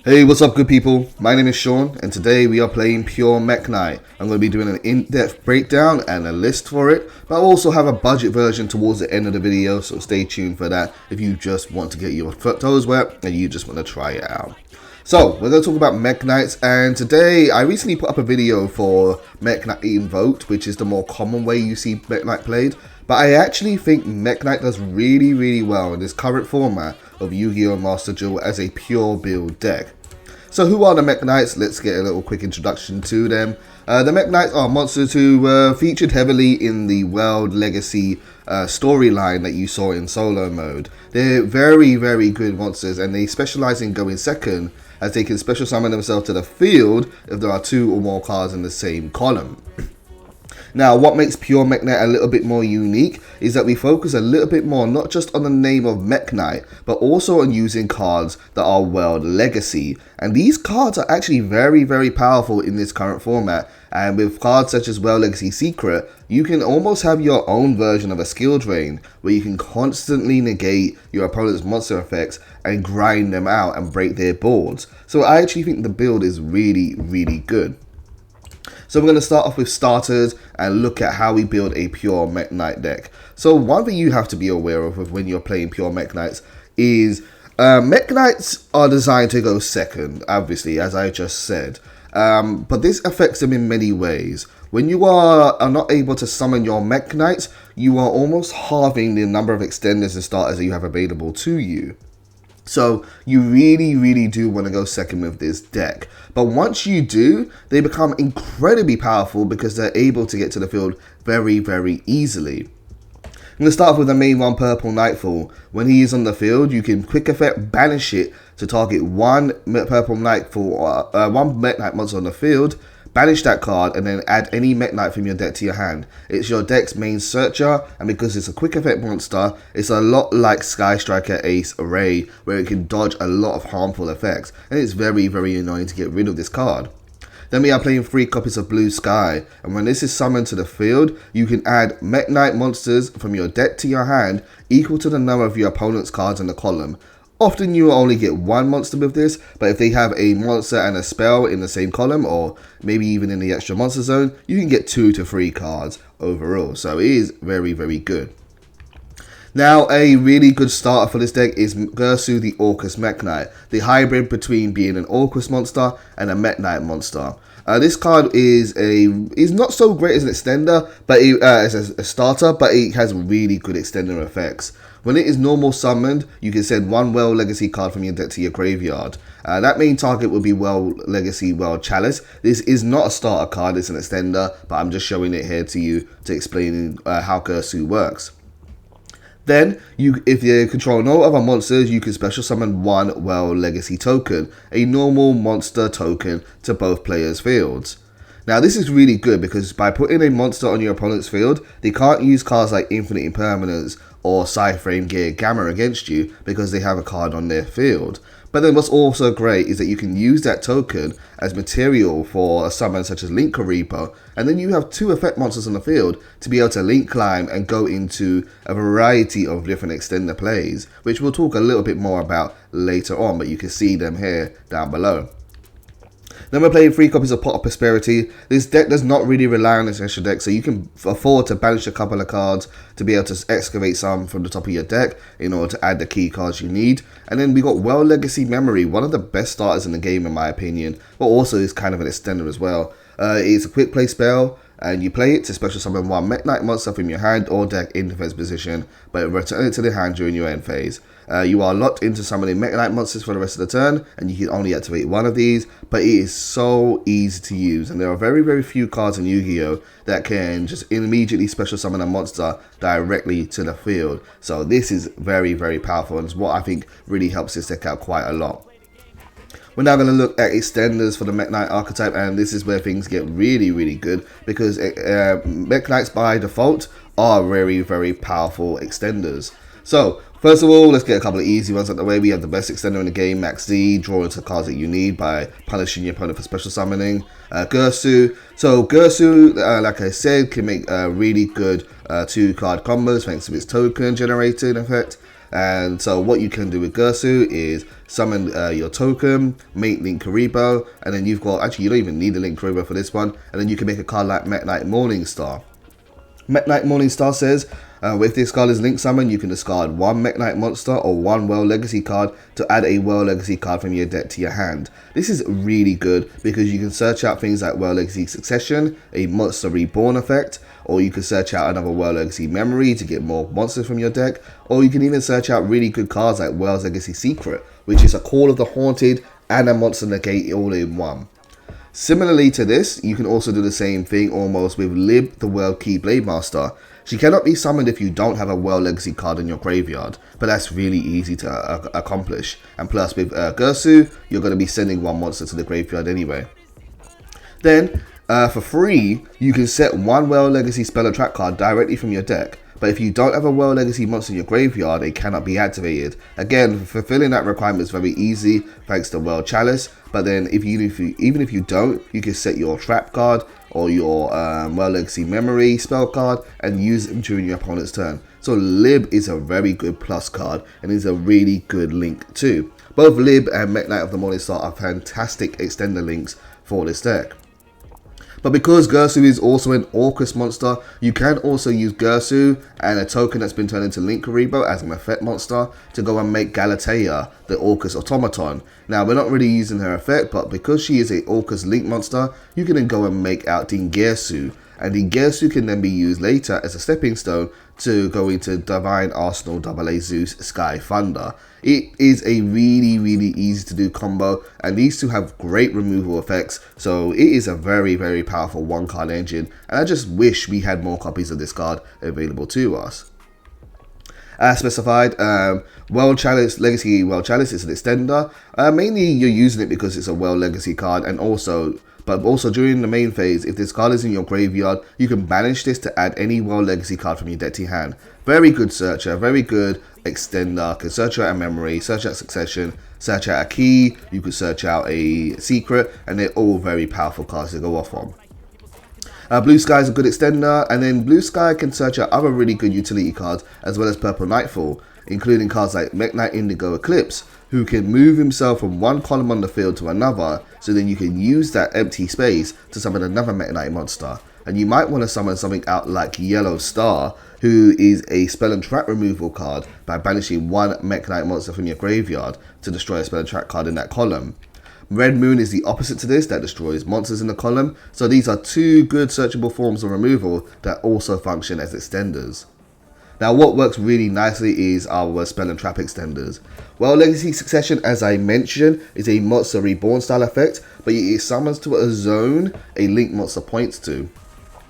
Hey, what's up good people? My name is Sean and today we are playing pure Mekk-Knight. I'm going to be doing an in-depth breakdown and a list for it, but I'll also have a budget version towards the end of the video, so stay tuned for that if you just want to get your toes wet and you just want to try it out. So, we're going to talk about Mekk-Knights, and today I recently put up a video for Mekk-Knight Invoked, which is the more common way you see Mekk-Knight played, but I actually think Mekk-Knight does really well in this current format of Yu-Gi-Oh! Master Duel as a pure build deck. So who are the Mekk-Knights? Let's get a little quick introduction to them. The Mekk-Knights are monsters who were featured heavily in the World Legacy storyline that you saw in solo mode. They're very good monsters, and they specialize in going second, as they can special summon themselves to the field if there are 2 or more cards in the same column. Now, what makes pure Mekk-Knight a little bit more unique is that we focus a little bit more not just on the name of Mekk-Knight, but also on using cards that are World Legacy. And these cards are actually very powerful in this current format. And with cards such as World Legacy Secret, you can almost have your own version of a skill drain, where you can constantly negate your opponent's monster effects and grind them out and break their boards. So I actually think the build is really good. So we're going to start off with starters and look at how we build a pure Mekk-Knight deck. So one thing you have to be aware of when you're playing pure Mekk-Knights is Mekk-Knights are designed to go second, obviously, as I just said. But this affects them in many ways. When you are not able to summon your Mekk-Knights, you are almost halving the number of extenders and starters that you have available to you. So you really do want to go second with this deck. But once you do, they become incredibly powerful because they're able to get to the field very easily. I'm going to start off with the main one, Purple Nightfall. When he is on the field, you can quick effect banish it to target one Purple Nightfall, one Mekk-Knight monster on the field, banish that card, and then add any Mekk-Knight from your deck to your hand. It's your deck's main searcher, and because it's a quick effect monster, it's a lot like Sky Striker Ace Array, where it can dodge a lot of harmful effects, and it's very annoying to get rid of this card. Then we are playing 3 copies of Blue Sky, and when this is summoned to the field, you can add Mekk-Knight monsters from your deck to your hand equal to the number of your opponent's cards in the column. Often you will only get 1 monster with this, but if they have a monster and a spell in the same column, or maybe even in the extra monster zone, you can get 2 to 3 cards overall. So it is very good. Now, a really good starter for this deck is Gersu the Orcus Mekk-Knight, the hybrid between being an Orcus monster and a Mekk-Knight monster. This card is not so great as an extender, but as a starter, but it has really good extender effects. When it is normal summoned, you can send 1 World Legacy card from your deck to your graveyard. That main target would be World Legacy World Chalice. This is not a starter card, it's an extender, but I'm just showing it here to you to explain how Gersu works. Then, if you control no other monsters, you can special summon 1 World Legacy token, a normal monster token, to both players' fields. Now this is really good because by putting a monster on your opponent's field, they can't use cards like Infinite Impermanence or Psyframe Gear Gamma against you because they have a card on their field. But then what's also great is that you can use that token as material for a summon such as Link Reaper, and then you have 2 effect monsters on the field to be able to link climb and go into a variety of different extender plays, which we'll talk a little bit more about later on, but you can see them here down below. Then we're playing 3 copies of Pot of Prosperity. This deck does not really rely on this extra deck, so you can afford to banish a couple of cards to be able to excavate some from the top of your deck in order to add the key cards you need. And then we got World Legacy Memory, one of the best starters in the game in my opinion, but also is kind of an extender as well. It's a quick play spell, and you play it to special summon 1 Mekk-Knight monster from your hand or deck in defense position, but return it to the hand during your end phase. You are locked into summoning Mekk-Knight monsters for the rest of the turn, and you can only activate 1 of these, but it is so easy to use, and there are very few cards in Yu-Gi-Oh! That can just immediately special summon a monster directly to the field. So this is very powerful, and it's what I think really helps this deck out quite a lot. We're now going to look at extenders for the Mekk-Knight archetype, and this is where things get really good, because Mekk-Knights by default are very powerful extenders. So first of all, let's get a couple of easy ones out of the way. We have the best extender in the game, Max Z, draw into the cards that you need by punishing your opponent for special summoning. Gersu. So Gersu, like I said, can make really good 2-card combos thanks to its token generating effect. And so what you can do with Gersu is summon your token, make Link Karibo, and then you've got, actually you don't even need a Link Karibo for this one, and then you can make a card like Mekk-Knight Morningstar. Mekk-Knight Morningstar says, with this card as Link Summon, you can discard one Mekk-Knight monster or one World Legacy card to add a World Legacy card from your deck to your hand. This is really good because you can search out things like World Legacy Succession, a Monster Reborn effect, or you can search out another World Legacy Memory to get more monsters from your deck, or you can even search out really good cards like World Legacy Secret, which is a Call of the Haunted and a Monster Negate all in one. Similarly to this, you can also do the same thing almost with Lib, the World Key Blade Master. She cannot be summoned if you don't have a World Legacy card in your graveyard, but that's really easy to accomplish. And plus with Gersu, you're going to be sending one monster to the graveyard anyway. Then, for free, you can set one World Legacy spell or trap card directly from your deck. But if you don't have a World Legacy monster in your graveyard, it cannot be activated. Again, fulfilling that requirement is very easy thanks to World Chalice. But then even if you don't, you can set your trap card or your World Legacy Memory spell card and use them during your opponent's turn. So Lib is a very good plus card and is a really good link too. Both Lib and Mekk-Knight of the Morningstar are fantastic extender links for this deck. But because Gersu is also an Orcus monster, you can also use Gersu and a token that's been turned into Link Karibo as an effect monster to go and make Galatea, the Orcus automaton. Now, we're not really using her effect, but because she is a Orcus Link monster, you can then go and make out Dingersu. And Dingersu can then be used later as a stepping stone to go into Divine Arsenal AA Zeus Sky Thunder. It is a really easy to do combo, and these two have great removal effects, so it is a very powerful one card engine, and I just wish we had more copies of this card available to us. As specified, World Chalice, Legacy World Chalice is an extender. Mainly you're using it because it's a World Legacy card, and also during the main phase, if this card is in your graveyard, you can banish this to add any World Legacy card from your deck to your hand. Very good searcher, very good extender, can search out a memory, search out succession, search out a key, you can search out a secret, and they're all very powerful cards to go off on. Blue Sky is a good extender, and then Blue Sky can search out other really good utility cards as well as Purple Nightfall, including cards like Mekk-Knight Indigo Eclipse, who can move himself from one column on the field to another, so then you can use that empty space to summon another Mekk-Knight monster. And you might want to summon something out like Yellow Star, who is a spell and trap removal card by banishing one Mekk-Knight monster from your graveyard to destroy a spell and trap card in that column. Red Moon is the opposite to this, that destroys monsters in the column, so these are two good searchable forms of removal that also function as extenders. Now what works really nicely is our spell and trap extenders. Well, Legacy Succession, as I mentioned, is a Monster Reborn style effect, but it summons to a zone a Link monster points to.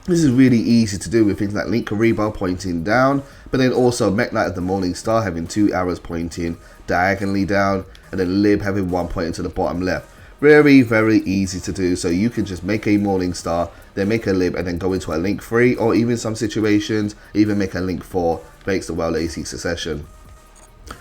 This is really easy to do with things like Link Karibo pointing down, but then also Mekk-Knight of the Morningstar having 2 arrows pointing diagonally down, and then Lib having 1 pointing to the bottom left. Very easy to do, so you can just make a Morningstar, then make a Lib, and then go into a Link 3, or even some situations, even make a Link 4, thanks to World Legacy Succession.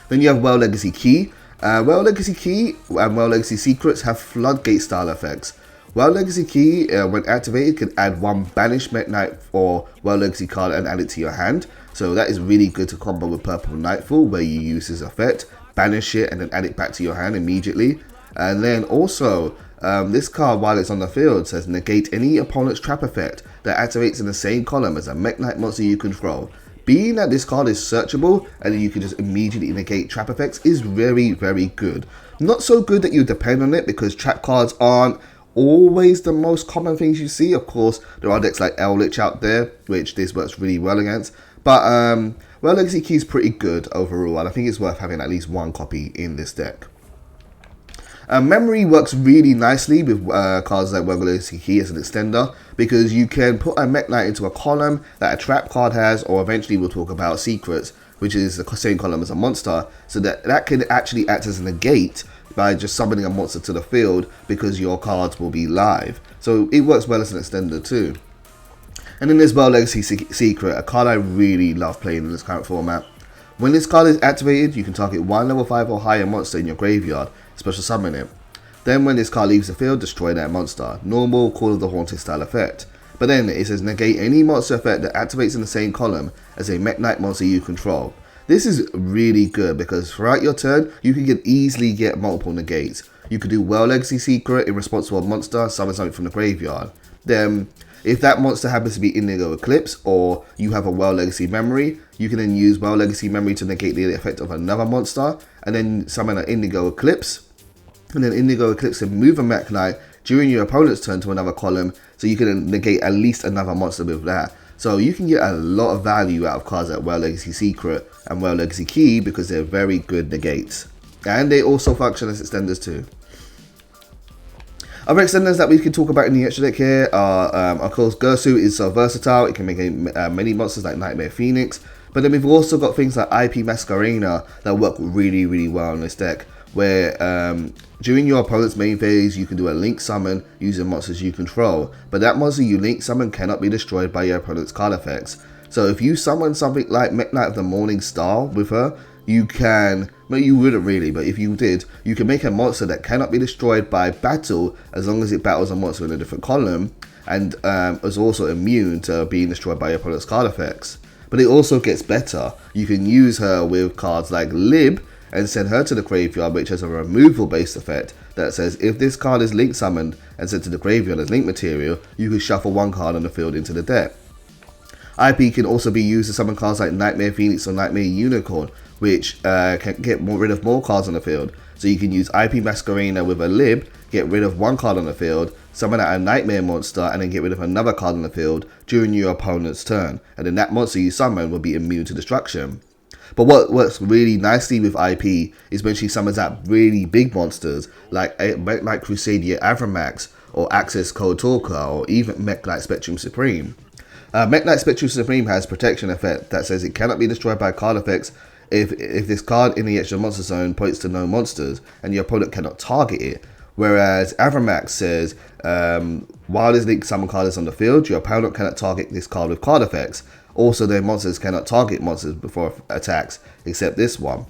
Then you have World Legacy Key. World Legacy Key and World Legacy Secrets have Floodgate style effects. World Legacy Key, when activated, can add one banished Mekk-Knight or World Legacy card and add it to your hand. So that is really good to combo with Purple Nightfall, where you use this effect, banish it, and then add it back to your hand immediately. And then also, this card, while it's on the field, says negate any opponent's trap effect that activates in the same column as a Mekk-Knight monster you control. Being that this card is searchable and you can just immediately negate trap effects is very good. Not so good that you depend on it, because trap cards aren't always the most common things you see. Of course, there are decks like Eldritch out there, which this works really well against. But World Legacy Key is pretty good overall, and I think it's worth having at least one copy in this deck. Memory works really nicely with cards like World Legacy Key as an extender, because you can put a Mekk-Knight into a column that a trap card has, or eventually we'll talk about Secrets, which is the same column as a monster, so that can actually act as a negate by just summoning a monster to the field, because your cards will be live. So it works well as an extender too. And then there's World Legacy Secret, a card I really love playing in this current format. When this card is activated, you can target one level 5 or higher monster in your graveyard, special summon it. Then when this card leaves the field, destroy that monster. Normal Call of the Haunted style effect. But then it says negate any monster effect that activates in the same column as a Mekk-Knight monster you control. This is really good because throughout your turn, you can easily get multiple negates. You could do Well Legacy Secret in response to a monster, summon something from the graveyard. Then, if that monster happens to be Indigo Eclipse, or you have a Well Legacy Memory, you can then use Well Legacy Memory to negate the effect of another monster, and then summon an Indigo Eclipse. And then Indigo Eclipse can move a Mekk-Knight during your opponent's turn to another column, so you can negate at least another monster with that. So you can get a lot of value out of cards like Well Legacy Secret and Well Legacy Key because they're very good negates. And they also function as extenders too. Other extenders that we can talk about in the extra deck here are, of course, Gersu is so versatile. It can make many monsters like Nightmare Phoenix. But then we've also got things like IP Masquerena that work really, really well in this deck. Where during your opponent's main phase, you can do a link summon using monsters you control. But that monster you link summon cannot be destroyed by your opponent's card effects. So if you summon something like Mekk-Knight of the Morning Star with her, you can, well, you wouldn't really, but if you did, you can make a monster that cannot be destroyed by battle as long as it battles a monster in a different column, and is also immune to being destroyed by your opponent's card effects. But it also gets better. You can use her with cards like Lib and send her to the graveyard, which has a removal based effect that says if this card is link summoned and sent to the graveyard as link material, you can shuffle one card on the field into the deck. IP can also be used to summon cards like Nightmare Phoenix or Nightmare Unicorn, which can get rid of more cards on the field. So you can use IP Masquerena with a Lib, get rid of one card on the field, summon out a Nightmare monster, and then get rid of another card on the field during your opponent's turn. And then that monster you summon will be immune to destruction. But what works really nicely with IP is when she summons out really big monsters like Mekk-Knight Crusadia Avramax or Access Code Talker or even Mekk-Knight Spectrum Supreme. Mekk-Knight Spectrum Supreme has protection effect that says it cannot be destroyed by card effects if this card in the extra monster zone points to no monsters and your opponent cannot target it. Whereas Avramax says while this link summon card is on the field, your opponent cannot target this card with card effects. Also, their monsters cannot target monsters before attacks, except this one.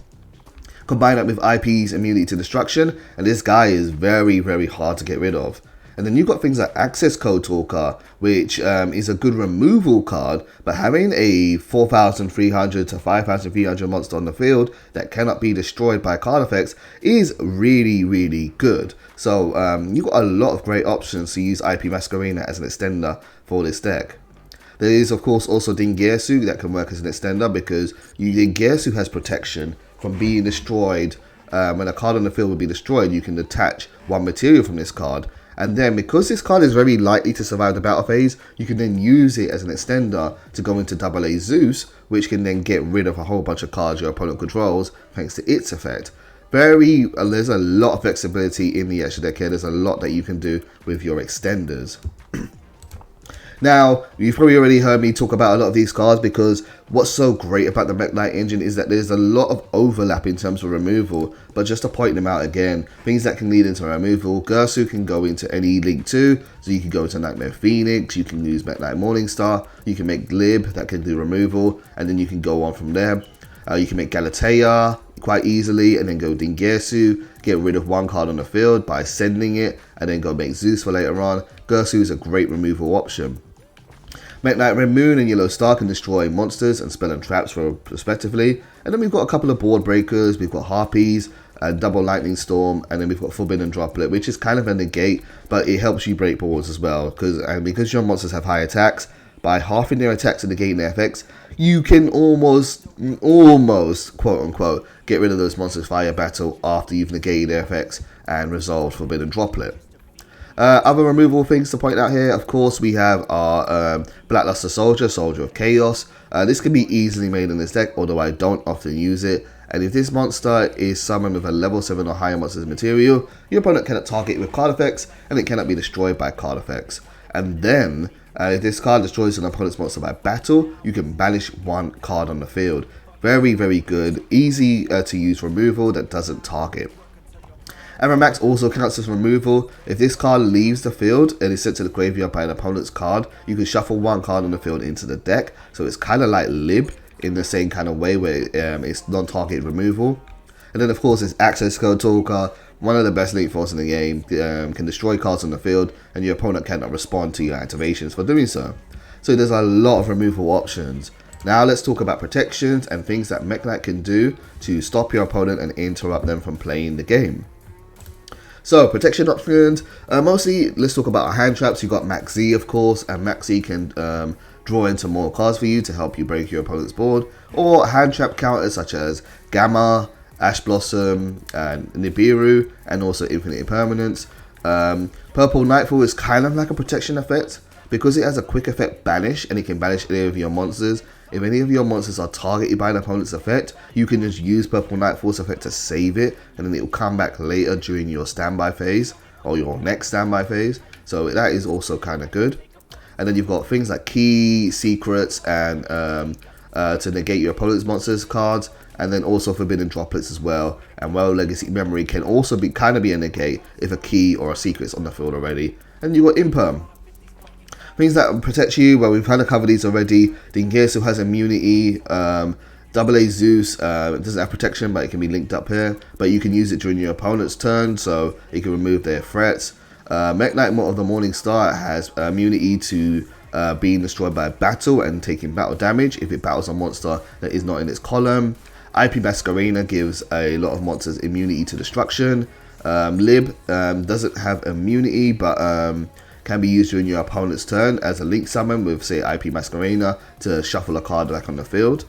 Combine that with IP's immunity to destruction, and this guy is very, very hard to get rid of. And then you've got things like Access Code Talker, which is a good removal card, but having a 4,300 to 5,300 monster on the field that cannot be destroyed by card effects is really, really good. So you've got a lot of great options to use IP Masquerena as an extender for this deck. There is, of course, also Dingersu that can work as an extender because Dingersu has protection from being destroyed. When a card on the field will be destroyed, you can attach one material from this card. And then, because this card is very likely to survive the battle phase, you can then use it as an extender to go into AA Zeus, which can then get rid of a whole bunch of cards your opponent controls thanks to its effect. There's a lot of flexibility in the extra deck here. There's a lot that you can do with your extenders. Now, you've probably already heard me talk about a lot of these cards because what's so great about the Mekk-Knight engine is that there's a lot of overlap in terms of removal, but just to point them out again, things that can lead into removal, Gersu can go into any Link 2, so you can go into Nightmare Phoenix, you can use Mekk-Knight Morningstar, you can make Lib that can do removal, and then you can go on from there. You can make Galatea quite easily, and then go Dingersu, get rid of one card on the field by sending it, and then go make Zeus for later on. Gersu is a great removal option. Mekk-Knight Red Moon and Yellow Star can destroy monsters and spell and traps respectively. And then we've got a couple of board breakers, we've got Harpies, Double Lightning Storm, and then we've got Forbidden Droplet, which is kind of a negate, but it helps you break boards as well. Because your monsters have high attacks, by halving their attacks and negating their effects, you can almost, quote unquote, get rid of those monsters via battle after you've negated their effects and resolved Forbidden Droplet. Other removal things to point out here, of course, we have our Blackluster Soldier, Soldier of Chaos. This can be easily made in this deck, although I don't often use it. And if this monster is summoned with a level 7 or higher monster's material, your opponent cannot target it with card effects, and it cannot be destroyed by card effects. And then, if this card destroys an opponent's monster by battle, you can banish one card on the field. Very, very good, easy to use removal that doesn't target. Avramax also counts as removal. If this card leaves the field and is sent to the graveyard by an opponent's card, you can shuffle one card on the field into the deck. So it's kind of like Lib in the same kind of way where it's non-target removal. And then of course it's Access Code Talker, one of the best link foils in the game, can destroy cards on the field and your opponent cannot respond to your activations for doing so. So there's a lot of removal options. Now let's talk about protections and things that Mekk-Knight can do to stop your opponent and interrupt them from playing the game. So, protection options, mostly let's talk about our hand traps. You've got Mekk-Z, of course, and Mekk-Z can draw into more cards for you to help you break your opponent's board, or hand trap counters such as Gamma, Ash Blossom, and Nibiru, and also Infinite Impermanence. Purple Nightfall is kind of like a protection effect, because it has a quick effect banish, and it can banish any of your monsters. If any of your monsters are targeted by an opponent's effect, you can just use Purple Nightfall's effect to save it, and then it will come back later during your standby phase, or your next standby phase. So that is also kind of good. And then you've got things like Key, Secrets, and to negate your opponent's monsters cards, and then also Forbidden Droplets as well. And Well Legacy Memory can also be kind of be a negate if a Key or a Secret's on the field already. And you've got Imperm. Things that protect you, well, we've kind of covered these already. Dingirsu has immunity. Double A Zeus doesn't have protection, but it can be linked up here. But you can use it during your opponent's turn, so it can remove their threats. Mekk-Knight of the Morning Star has immunity to being destroyed by a battle and taking battle damage if it battles a monster that is not in its column. IP Masquerena gives a lot of monsters immunity to destruction. Lib doesn't have immunity, but can be used during your opponent's turn as a link summon with, say, IP Masquerena to shuffle a card back on the field.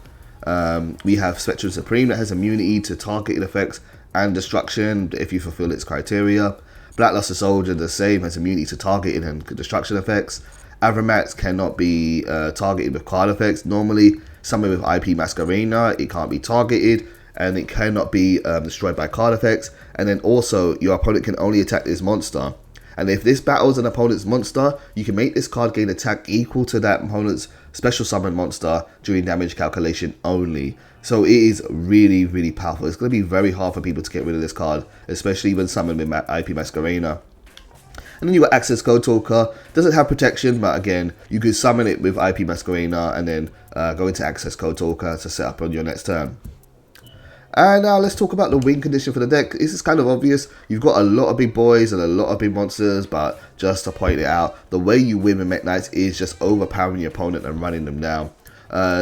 We have Spectrum Supreme that has immunity to targeted effects and destruction if you fulfill its criteria. Blackluster Soldier, the same, has immunity to targeted and destruction effects. Avramax cannot be targeted with card effects. Normally, summon with IP Masquerena, it can't be targeted, and it cannot be destroyed by card effects. And then also, your opponent can only attack this monster. And if this battles an opponent's monster, you can make this card gain attack equal to that opponent's special summon monster during damage calculation only. So it is really, really powerful. It's going to be very hard for people to get rid of this card, especially when summoned with IP Masquerena. And then you got Access Code Talker. Doesn't have protection, but again, you could summon it with IP Masquerena and then go into Access Code Talker to set up on your next turn. And now let's talk about the win condition for the deck. This is kind of obvious. You've got a lot of big boys and a lot of big monsters, but just to point it out, the way you win with Mekk-Knights is just overpowering your opponent and running them down.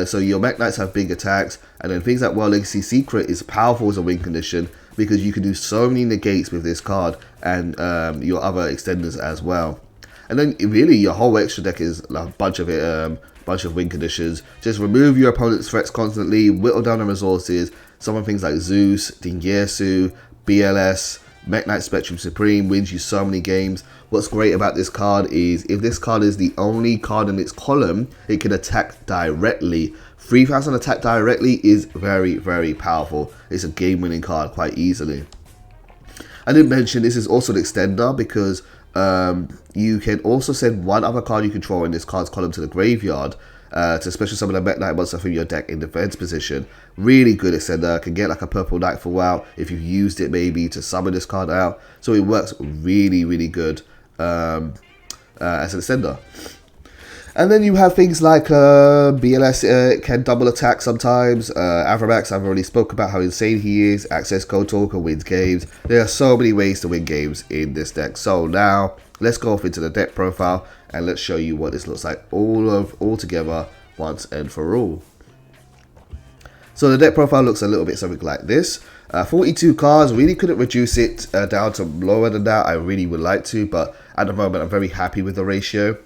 So your Mekk-Knights have big attacks, and then things like World Legacy Secret is powerful as a win condition because you can do so many negates with this card and your other extenders as well. And then really your whole extra deck is like a bunch of win conditions. Just remove your opponent's threats constantly, whittle down the resources. Summon things like Zeus, Dingirsu, BLS, Mekk-Knight Spectrum Supreme wins you so many games. What's great about this card is if this card is the only card in its column, it can attack directly. 3000 attack directly is very, very powerful. It's a game-winning card quite easily. I didn't mention this is also an extender because you can also send one other card you control in this card's column to the graveyard to special summon a Mekk-Knight monster from your deck in defense position. Really good extender. Can get like a Purple Nightfall out if you've used it maybe to summon this card out. So it works really, really good as an extender. And then you have things like BLS can double attack sometimes. Avramax, I've already spoke about how insane he is. Access Code Talker wins games. There are so many ways to win games in this deck. So now let's go off into the deck profile and let's show you what this looks like all together once and for all. So the deck profile looks a little bit something like this. 42 cards, really couldn't reduce it down to lower than that. I really would like to, but at the moment I'm very happy with the ratio.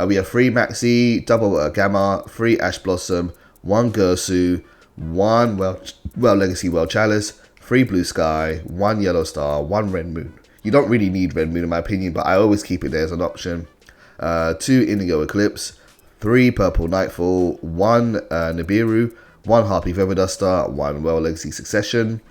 We have 3 Mekk-Z, double Gamma, 3 Ash Blossom, 1 Girsu, 1 Well Legacy Well Chalice, 3 Blue Sky, 1 Yellow Star, 1 Red Moon. You don't really need Red Moon in my opinion, but I always keep it there as an option. 2 Indigo Eclipse, 3 Purple Nightfall, 1 Nibiru, 1 Harpy Feather Duster, 1 Well Legacy Succession,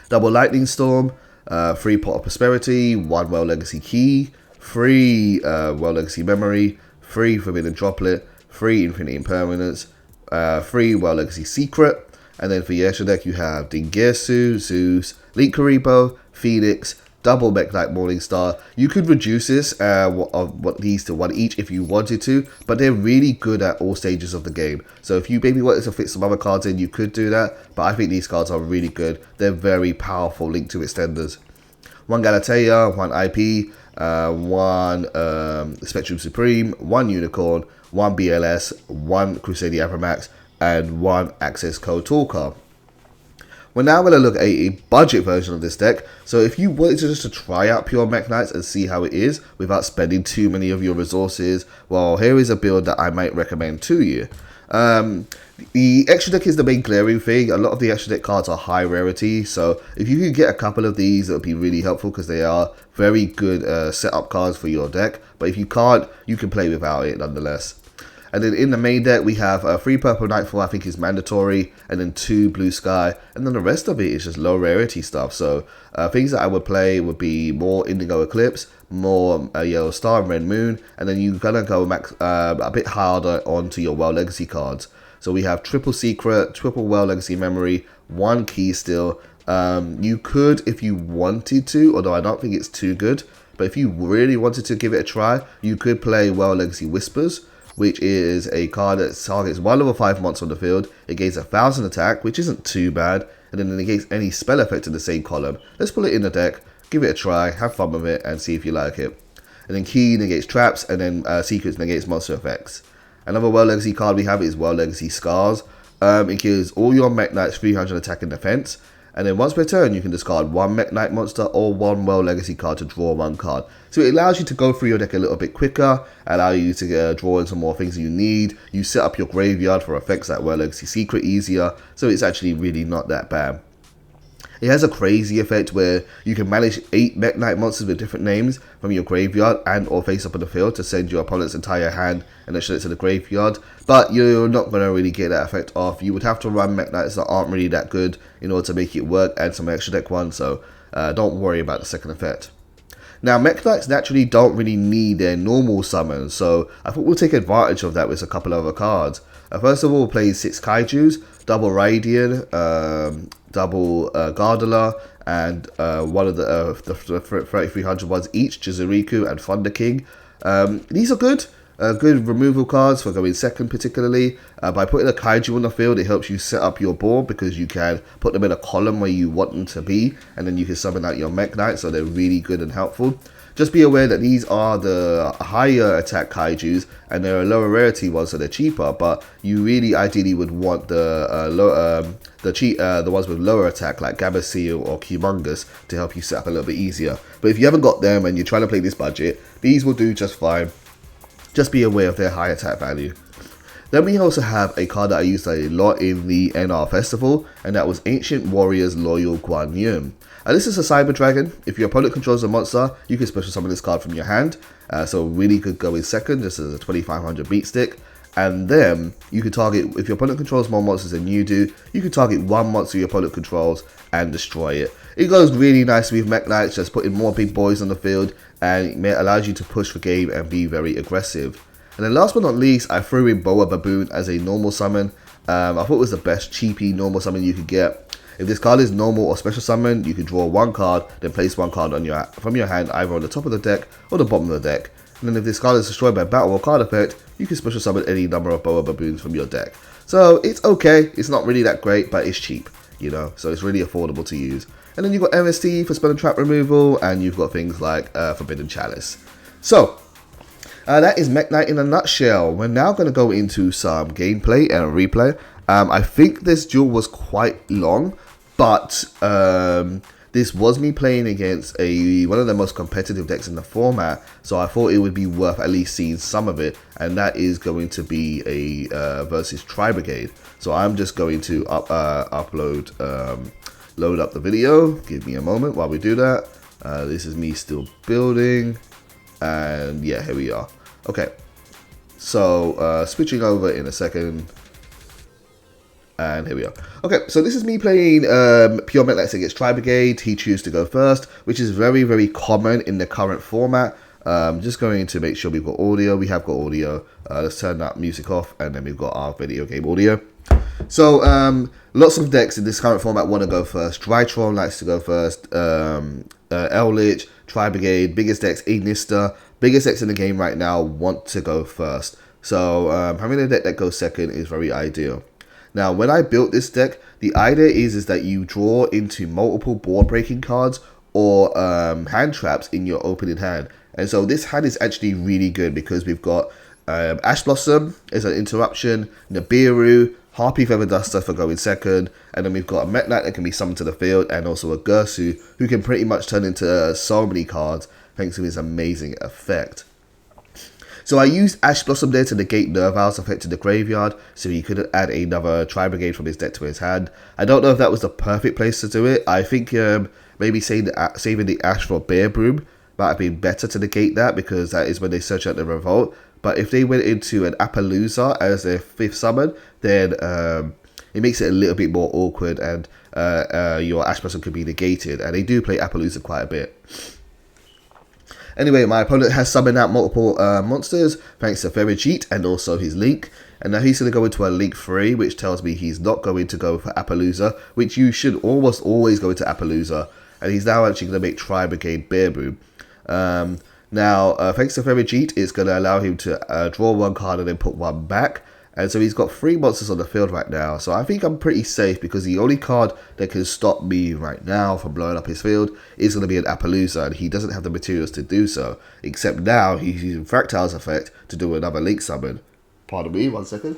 double Lightning Storm, 3 Pot of Prosperity, 1 Well Legacy Key, 3 Well Legacy Memory, 3 Forbidden Droplet, 3 Infinite Impermanence, 3 Well Legacy Secret, and then for your extra deck you have Dingirsu, Zeus, Link Karibo, Phoenix, double Mekk-Knight Morningstar. You could reduce this what these to 1 each if you wanted to, but they're really good at all stages of the game. So if you maybe wanted to fit some other cards in, you could do that, but I think these cards are really good. They're very powerful Link to extenders. 1 Galatea, 1 IP, 1 Spectrum Supreme, 1 Unicorn, 1 BLS, 1 Crusadia Avramax. and 1 access code toolcar. We're now going to look at a budget version of this deck. So if you wanted to just to try out pure Mekk-Knights and see how it is without spending too many of your resources, well, here is a build that I might recommend to you. The extra deck is the main glaring thing. A lot of the extra deck cards are high rarity, so if you could get a couple of these, it would be really helpful because they are very good setup cards for your deck. But if you can't, you can play without it nonetheless. And then in the main deck, we have 3 Purple Nightfall, I think is mandatory, and then 2 Blue Sky, and then the rest of it is just low rarity stuff. So things that I would play would be more Indigo Eclipse, more Yellow Star and Red Moon, and then you're gonna go a bit harder onto your Well Legacy cards. So we have Triple Secret, Triple Well Legacy Memory, 1 Key Still. You could, if you wanted to, although I don't think it's too good, but if you really wanted to give it a try, you could play Well Legacy Whispers, which is a card that targets 1 level 5 monster on the field. It gains 1000 attack, which isn't too bad, and then it negates any spell effect in the same column. Let's put it in the deck, give it a try, have fun with it, and see if you like it. And then Key negates traps, and then Secrets negates monster effects. Another Well Legacy card we have is Well Legacy Scars. It gives all your Mekk-Knights 300 attack and defense. And then once per turn, you can discard 1 Mekk-Knight monster or 1 Well Legacy card to draw 1 card. So it allows you to go through your deck a little bit quicker, allow you to draw in some more things you need. You set up your graveyard for effects like Well Legacy Secret easier, so it's actually really not that bad. It has a crazy effect where you can manage 8 Mekk-Knight monsters with different names from your graveyard and or face up on the field to send your opponent's entire hand and then shut it to the graveyard. But you're not going to really get that effect off. You would have to run Mekk-Knights that aren't really that good in order to make it work and some extra deck ones, so don't worry about the second effect. Now, Mekk-Knights naturally don't really need their normal summons, so I thought we'll take advantage of that with a couple of other cards. First of all, we'll play 6 Kaijus, double Radian, double Gardeler, and one of the 3300 ones each, Jizuriku and Thunder King. These are good. Good removal cards for going second particularly. By putting a Kaiju on the field, it helps you set up your board because you can put them in a column where you want them to be, and then you can summon out your Mekk-Knight, so they're really good and helpful. Just be aware that these are the higher attack Kaijus, and they're a lower rarity ones, so they're cheaper, but you really ideally would want the ones with lower attack like Gamma Seal or Humongous to help you set up a little bit easier. But if you haven't got them and you're trying to play this budget, these will do just fine. Just be aware of their high attack value. Then we also have a card that I used a lot in the NR Festival, and that was Ancient Warriors Loyal Guan Yun. This is a Cyber Dragon. If your opponent controls a monster, you can special summon this card from your hand. So really good go in second, just as a 2500 beat stick. And then you can target, if your opponent controls more monsters than you do, you can target 1 monster your opponent controls and destroy it. It goes really nicely with Mekk-Knights, just putting more big boys on the field, and it allows you to push the game and be very aggressive. And then last but not least, I threw in Boa Baboon as a normal summon. I thought it was the best cheapy normal summon you could get. If this card is normal or special summon, you can draw 1 card, then place 1 card on from your hand either on the top of the deck or the bottom of the deck. And then if this card is destroyed by battle or card effect, you can special summon any number of Boa Baboons from your deck. So it's okay, it's not really that great, but it's cheap, you know, so it's really affordable to use. And then you've got MST for spell and trap removal, and you've got things like Forbidden Chalice. So that is Mekk-Knight in a nutshell. We're now going to go into some gameplay and replay. I think this duel was quite long, but this was me playing against one of the most competitive decks in the format, so I thought it would be worth at least seeing some of it, and that is going to be a versus Tri-Brigade. So I'm just going to load up the video. Give me a moment while we do that. This is me still building, and yeah, here we are. Okay, so switching over in a second. And here we are. Okay, so this is me playing pure Mekk-Knights against Tri-Brigade. He chooses to go first, which is very, very common in the current format. Just going to make sure we've got audio. We have got audio. Let's turn that music off, and then we've got our video game audio. So, lots of decks in this current format want to go first. Drytron likes to go first. Eldritch, Tri-Brigade, biggest decks, Ignista, biggest decks in the game right now want to go first. So, having a deck that goes second is very ideal. Now, when I built this deck, the idea is that you draw into multiple board breaking cards or hand traps in your opening hand. And so this hand is actually really good because we've got Ash Blossom as an interruption, Nibiru, Harpy Feather Duster for going second, and then we've got a Mekk-Knight that can be summoned to the field, and also a Gersu who can pretty much turn into so many cards thanks to his amazing effect. So I used Ash Blossom there to negate Nerval's effect in the graveyard, so he could add another Tri-Brigade from his deck to his hand. I don't know if that was the perfect place to do it. I think maybe saving the Ash for Bear Broom might have been better to negate that, because that is when they search out the Revolt. But if they went into an Appaloosa as their 5th summon, then it makes it a little bit more awkward, and your Ash Blossom could be negated. And they do play Appaloosa quite a bit. Anyway, my opponent has summoned out multiple monsters thanks to Ferrigit and also his Link. And now he's going to go into a Link 3, which tells me he's not going to go for Appaloosa, which you should almost always go into Appaloosa. And he's now actually going to make Tri-Brigade Bear Broom. Now, thanks to Ferrigit, it's going to allow him to draw 1 card and then put 1 back. And so he's got 3 monsters on the field right now. So I think I'm pretty safe, because the only card that can stop me right now from blowing up his field is going to be an Appaloosa. And he doesn't have the materials to do so. Except now he's using Fractal's effect to do another Link summon. Pardon me, 1 second.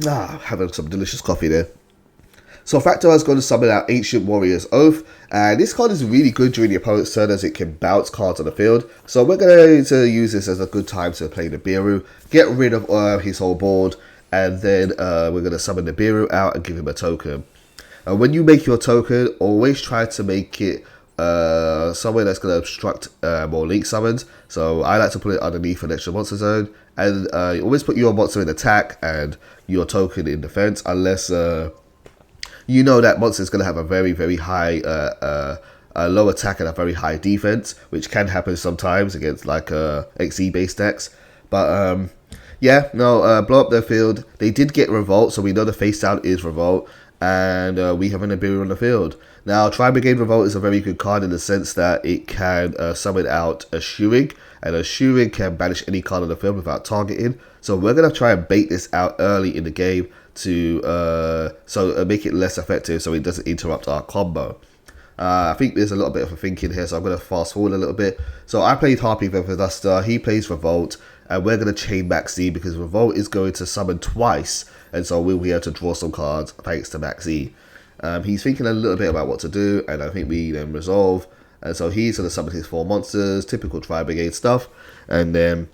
Having some delicious coffee there. So Fractal is going to summon out Ancient Warrior's Oath, and this card is really good during the opponent's turn as it can bounce cards on the field. So we're going to use this as a good time to play the Nibiru, get rid of his whole board, and then we're going to summon the Nibiru out and give him a token. When you make your token, always try to make it somewhere that's going to obstruct more Link summons. So I like to put it underneath an extra monster zone, and always put your monster in attack and your token in defense, unless you know that monster is going to have a very, very high low attack and a very high defense, which can happen sometimes against like XE based decks. But yeah, no, blow up their field. They did get Revolt, so we know the face down is Revolt, and we have an Nibiru on the field. Now, Tri-Brigade Revolt is a very good card in the sense that it can summon out a Shurig, and a Shurig can banish any card on the field without targeting. So we're going to try and bait this out early in the game to make it less effective so it doesn't interrupt our combo. I think there's a little bit of a thinking here, so I'm going to fast forward a little bit. So I played Harpy Feather Duster, he plays Revolt, and we're going to chain Maxi because Revolt is going to summon twice, and so we'll be able to draw some cards thanks to Maxi. He's thinking a little bit about what to do, and I think we then resolve. And so he's going to summon his 4 monsters, typical Tri-Brigade stuff. And then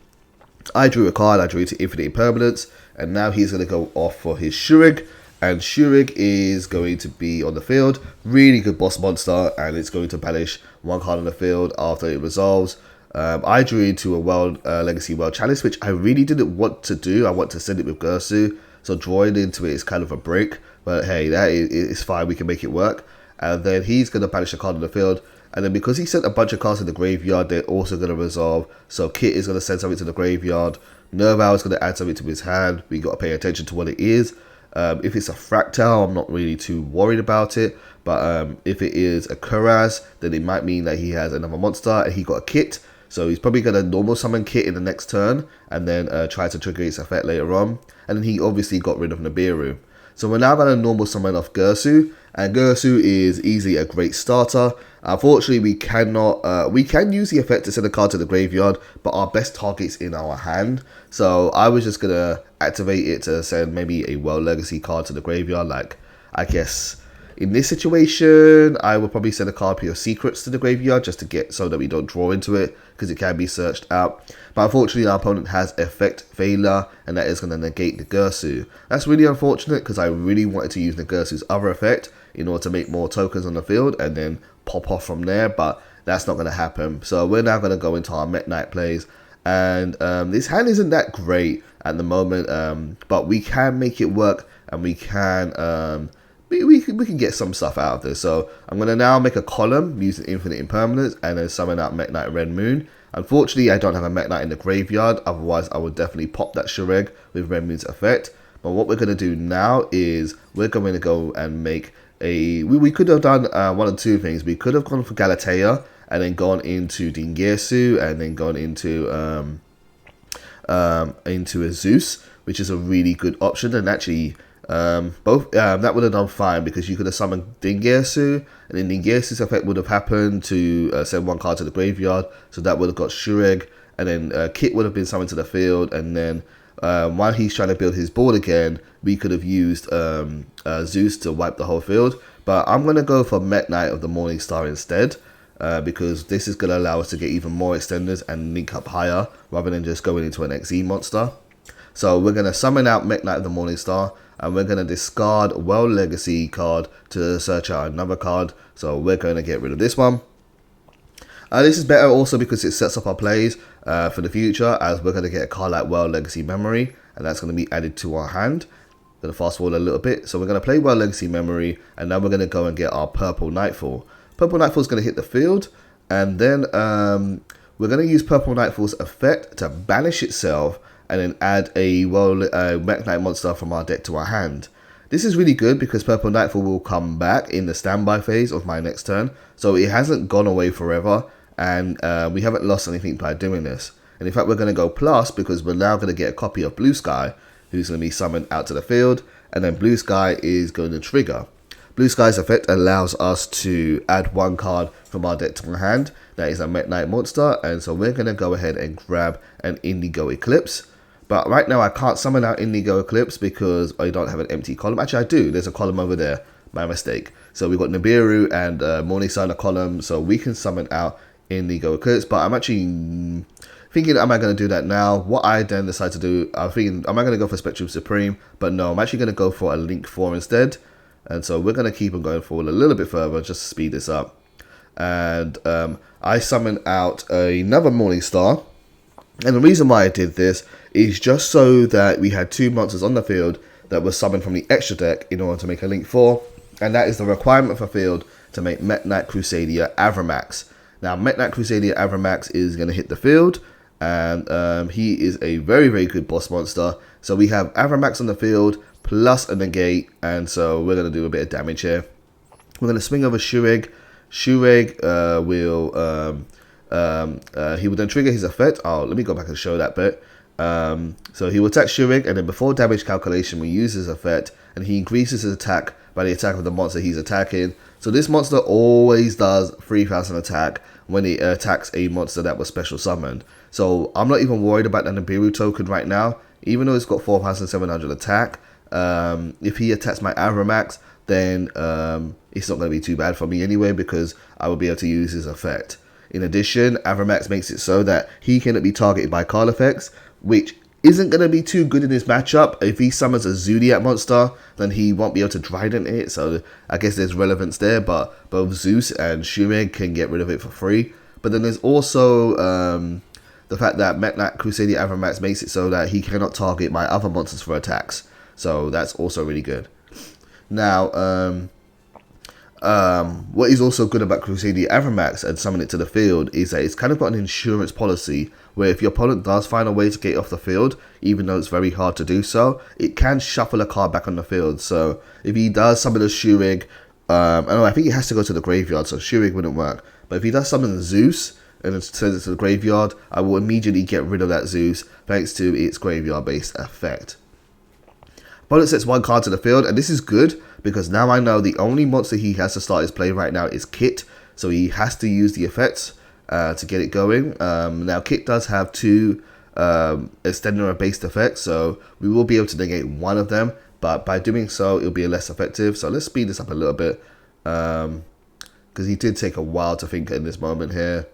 I drew a card, I drew it to Infinite Impermanence, and now he's going to go off for his Shurig. And Shurig is going to be on the field, really good boss monster, and it's going to banish 1 card on the field after it resolves. I drew into a Legacy World Chalice, which I really didn't want to do. I want to send it with Gersu, so drawing into it is kind of a break. But hey, that is fine, we can make it work. And then he's going to banish a card on the field. And then because he sent a bunch of cards in the graveyard, they're also going to resolve. So Kit is going to send something to the graveyard. Nerval is going to add something to his hand. We got to pay attention to what it is. If it's a Fractal, I'm not really too worried about it. But if it is a Kuraz, then it might mean that he has another monster and he got a Kit. So he's probably going to normal summon Kit in the next turn and then try to trigger its effect later on. And then he obviously got rid of Nibiru. So we're now going to normal summon off Gersu, and Gersu is easily a great starter. Unfortunately, we cannot. We can use the effect to send a card to the graveyard, but our best target's in our hand. So I was just gonna activate it to send maybe a World Legacy card to the graveyard. Like, I guess in this situation, I would probably send a card Pure Secrets to the graveyard just to get so that we don't draw into it, because it can be searched out. But unfortunately, our opponent has effect failure, and that is going to negate the Gersu. That's really unfortunate, because I really wanted to use the Gersu's other effect in order to make more tokens on the field and then pop off from there, but that's not going to happen. So we're now going to go into our Mekk-Knight plays, and this hand isn't that great at the moment, but we can make it work, and we can we can get some stuff out of this. So I'm going to now make a column using Infinite Impermanence and then summon out Mekk-Knight Red Moon. Unfortunately, I don't have a Mekk-Knight in the graveyard, otherwise I would definitely pop that Shurig with Red Moon's effect. But what we're going to do now is we're going to go and make a... We could have done one of two things. We could have gone for Galatea and then gone into Dingirsu and then gone into a Zeus, which is a really good option. And actually... both that would have done fine, because you could have summoned Dingirsu, and then Dingirsu's effect would have happened to send 1 card to the graveyard, so that would have got Shurig, and then Kit would have been summoned to the field, and then while he's trying to build his board again, we could have used Zeus to wipe the whole field. But I'm going to go for Mekk-Knight of the Morning Star instead, because this is going to allow us to get even more extenders and link up higher, rather than just going into an XE monster. So we're going to summon out Mekk-Knight of the Morning Star, and we're going to discard World Legacy card to search out another card. So we're going to get rid of this one. This is better also because it sets up our plays for the future, as we're going to get a card like World Legacy Memory, and that's going to be added to our hand. Going to fast forward a little bit. So we're going to play World Legacy Memory, and now we're going to go and get our Purple Nightfall. Purple Nightfall is going to hit the field, and then we're going to use Purple Nightfall's effect to banish itself, and then add a Mekk-Knight monster from our deck to our hand. This is really good because Purple Nightfall will come back in the standby phase of my next turn, so it hasn't gone away forever, and we haven't lost anything by doing this. And in fact, we're going to go plus because we're now going to get a copy of Blue Sky, who's going to be summoned out to the field, and then Blue Sky is going to trigger. Blue Sky's effect allows us to add one card from our deck to our hand. That is a Mekk-Knight monster, and so we're going to go ahead and grab an Indigo Eclipse. But right now I can't summon out Indigo Eclipse because I don't have an empty column. Actually, I do. There's a column over there. My mistake. So we've got Nibiru and Morning Star in a column, so we can summon out Indigo Eclipse. But I'm actually thinking, am I going to do that now? What I then decide to do, I'm thinking, am I going to go for Spectrum Supreme? But no, I'm actually going to go for a Link 4 instead. And so we're going to keep on going forward a little bit further just to speed this up. And I summon out another Morning Star. And the reason why I did this is just so that we had two monsters on the field that were summoned from the extra deck in order to make a Link 4. And that is the requirement for field to make Mekk-Knight Crusadia Avramax. Now, Mekk-Knight Crusadia Avramax is going to hit the field. And he is a very, very good boss monster. So we have Avramax on the field plus a negate. And so we're going to do a bit of damage here. We're going to swing over Shureg. Shureg he will then trigger his effect. Oh, let me go back and show that bit. So he will attack Shureg, and then before damage calculation, we use his effect, and he increases his attack by the attack of the monster he's attacking. So this monster always does 3000 attack when it attacks a monster that was special summoned. So I'm not even worried about the Nibiru token right now, even though it's got 4700 attack. If he attacks my Avramax, then it's not going to be too bad for me anyway, because I will be able to use his effect. In addition, Avramax makes it so that he cannot be targeted by card effects, which isn't going to be too good in this matchup. If he summons a Zodiac monster, then he won't be able to Trident it, so I guess there's relevance there, but both Zeus and Shureg can get rid of it for free. But then there's also the fact that Mekk-Knight Crusadia Avramax makes it so that he cannot target my other monsters for attacks, so that's also really good. Now, what is also good about Crusadia Avramax and summon it to the field is that it's kind of got an insurance policy where if your opponent does find a way to get off the field, even though it's very hard to do so, it can shuffle a card back on the field. So if he does summon a Shureg, I think he has to go to the graveyard, so Shureg wouldn't work. But if he does summon Zeus and sends it to the graveyard, I will immediately get rid of that Zeus thanks to its graveyard-based effect. Opponent sets one card to the field, and this is good because now I know the only monster he has to start his play right now is Kit, so he has to use the effects to get it going. Now Kit does have two extender-based effects, so we will be able to negate one of them, but by doing so, it'll be less effective. So let's speed this up a little bit, because he did take a while to think in this moment here.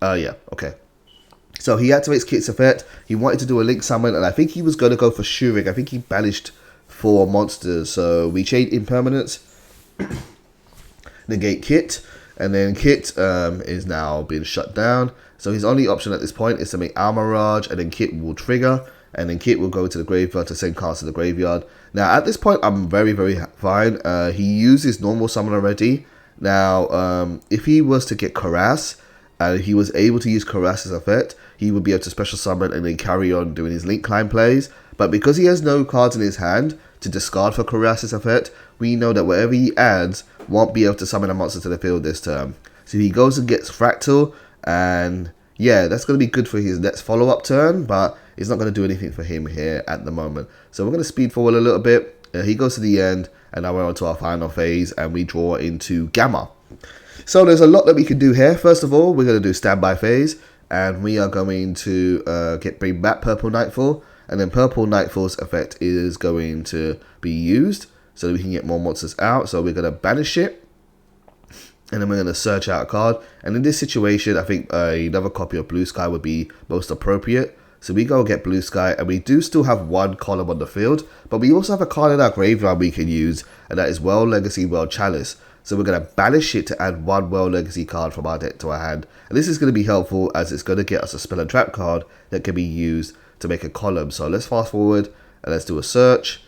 Yeah, okay. So he activates Kit's effect. He wanted to do a Link summon, and I think he was going to go for Shureg. I think he banished 4 monsters. So we chain Impermanence, negate Kit, and then Kit is now being shut down. So his only option at this point is to make Almirage, and then Kit will trigger, and then Kit will go to the graveyard to send cards to the graveyard. Now at this point, I'm very, very fine. He uses normal summon already. Now, if he was to get Karass, and he was able to use Karass's effect, he would be able to special summon and then carry on doing his Link Climb plays. But because he has no cards in his hand to discard for Karass's effect, we know that whatever he adds won't be able to summon a monster to the field this turn. So he goes and gets Fractal, and yeah, that's going to be good for his next follow-up turn, but it's not going to do anything for him here at the moment. So we're going to speed forward a little bit. He goes to the end, and now we're on to our final phase, and we draw into Gamma. So there's a lot that we can do here. First of all, we're going to do standby phase, and we are going to bring back Purple Nightfall, and then Purple Nightfall's effect is going to be used so that we can get more monsters out. So we're going to banish it, and then we're going to search out a card. And in this situation, I think another copy of Blue Sky would be most appropriate. So we go get Blue Sky, and we do still have one column on the field, but we also have a card in our graveyard we can use, and that is World Legacy World Chalice. So we're going to banish it to add one World Legacy card from our deck to our hand. And this is going to be helpful as it's going to get us a spell and trap card that can be used to make a column. So let's fast forward and let's do a search.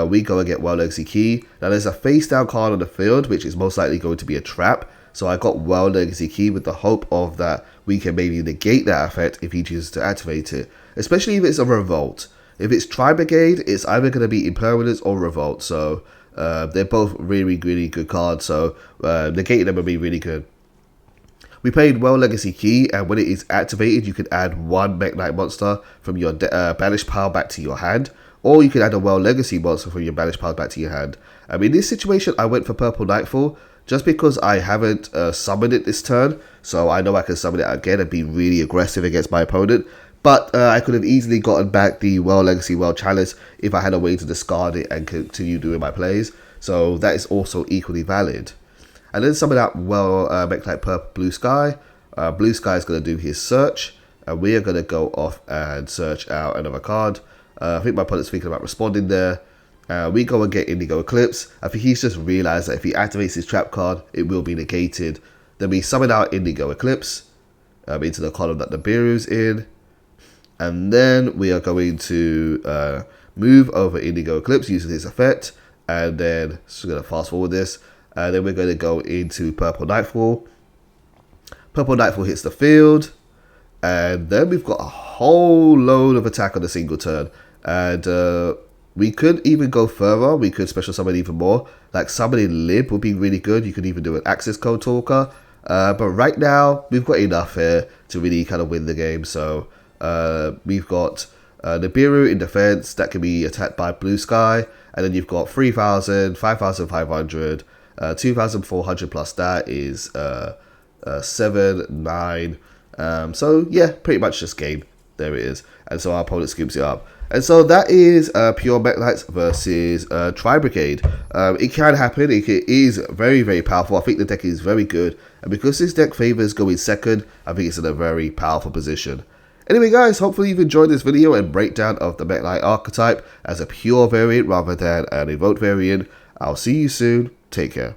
We go and get World Legacy Key. Now there's a face down card on the field, which is most likely going to be a trap. So I got World Legacy Key with the hope of that we can maybe negate that effect if he chooses to activate it. Especially if it's a revolt. If it's Tri-Brigade, it's either going to be Impermanence or Revolt. So they're both really, really good cards. So negating them would be really good. We played World Legacy Key, and when it is activated, you can add one Mekk-Knight monster from your banished pile back to your hand. Or you can add a World Legacy monster from your banished pile back to your hand. In this situation, I went for Purple Nightfall just because I haven't summoned it this turn. So I know I can summon it again and be really aggressive against my opponent. But I could have easily gotten back the World Legacy World Chalice if I had a way to discard it and continue doing my plays. So that is also equally valid. And then summon out Mekk-Knight Purple Blue Sky. Blue Sky is going to do his search. And we are going to go off and search out another card. I think my opponent's thinking about responding there. We go and get Indigo Eclipse. I think he's just realized that if he activates his trap card, it will be negated. Then we summon out Indigo Eclipse into the column that the Nibiru's in. And then we are going to move over Indigo Eclipse using his effect. And then, just going to fast forward this. And then we're going to go into Purple Nightfall. Purple Nightfall hits the field. And then we've got a whole load of attack on a single turn. And we could even go further. We could special summon even more. Like summoning Lib would be really good. You could even do an access code talker. But right now, we've got enough here to really kind of win the game. So we've got Nibiru in defense that can be attacked by Blue Sky. And then you've got 3,000, 5,500, 2,400 plus that is 7, 9. So yeah, pretty much just game. There it is. And so our opponent scoops it up. And so that is pure Mekk-Knights versus Tri-Brigade. It can happen. It is very, very powerful. I think the deck is very good. And because this deck favors going second, I think it's in a very powerful position. Anyway guys, hopefully you've enjoyed this video and breakdown of the Mekk-Knight archetype as a pure variant rather than an evoked variant. I'll see you soon. Take care.